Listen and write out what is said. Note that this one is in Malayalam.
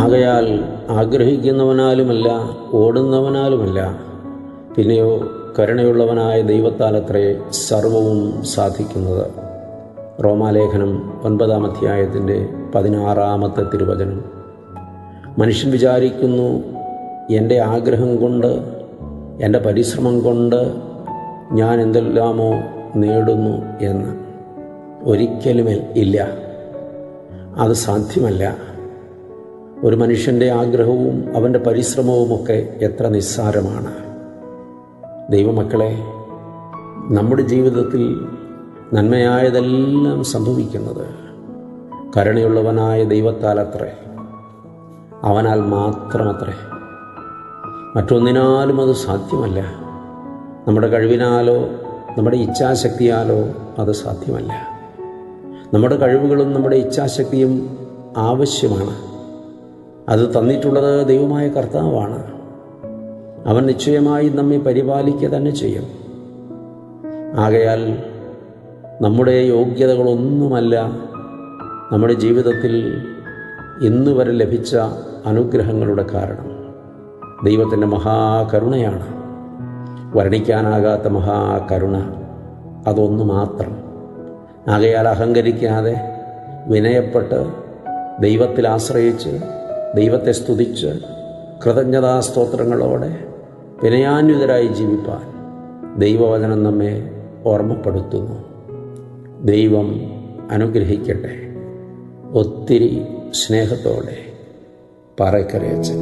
ആകയാൽ ആഗ്രഹിക്കുന്നവനാലുമല്ല, ഓടുന്നവനാലുമല്ല, പിന്നെയോ കരുണയുള്ളവനായ ദൈവത്താലത്രേ സർവവും സാധിക്കുന്നത്. റോമാലേഖനം 9-ാം അധ്യായത്തിൻ്റെ 16-ാമത്തെ തിരുവചനം. മനുഷ്യൻ വിചാരിക്കുന്നു, എൻ്റെ ആഗ്രഹം കൊണ്ട്, എൻ്റെ പരിശ്രമം കൊണ്ട് ഞാൻ എന്തെല്ലാമോ നേടുന്നു എന്ന്. ഒരിക്കലും ഇല്ല, അത് സാധ്യമല്ല. ഒരു മനുഷ്യൻ്റെ ആഗ്രഹവും അവൻ്റെ പരിശ്രമവുമൊക്കെ എത്ര നിസ്സാരമാണ്. ദൈവമക്കളെ, നമ്മുടെ ജീവിതത്തിൽ നന്മയായതെല്ലാം സംഭവിക്കുന്നത് കരുണയുള്ളവനായ ദൈവത്താലത്രേ, അവനാൽ മാത്രമത്രേ. മറ്റൊന്നിനാലും അത് സാധ്യമല്ല. നമ്മുടെ കഴിവിനാലോ നമ്മുടെ ഇച്ഛാശക്തിയാലോ അത് സാധ്യമല്ല. നമ്മുടെ കഴിവുകളും നമ്മുടെ ഇച്ഛാശക്തിയും ആവശ്യമാണ്. അത് തന്നിട്ടുള്ളത് ദൈവമായ കർത്താവാണ്. അവൻ നിശ്ചയമായി നമ്മെ പരിപാലിക്കുക തന്നെ ചെയ്യും. ആകയാൽ നമ്മുടെ യോഗ്യതകളൊന്നുമല്ല നമ്മുടെ ജീവിതത്തിൽ ഇന്ന് വരെ ലഭിച്ച അനുഗ്രഹങ്ങളുടെ കാരണം. ദൈവത്തിൻ്റെ മഹാകരുണയാണ്, വർണ്ണിക്കാനാകാത്ത മഹാകരുണ. അതൊന്നു മാത്രം. ആകയാൽ അഹങ്കരിക്കാതെ വിനയപ്പെട്ട് ദൈവത്തിൽ ആശ്രയിച്ച് ദൈവത്തെ സ്തുതിച്ച് കൃതജ്ഞതാസ്തോത്രങ്ങളോടെ വിനയാന്വിതരായി ജീവിപ്പാൻ ദൈവവചനം നമ്മെ ഓർമ്മപ്പെടുത്തുന്നു. ദൈവം അനുഗ്രഹിക്കട്ടെ. ഒത്തിരി സ്നേഹത്തോടെ പാറേക്കരയച്ചൻ.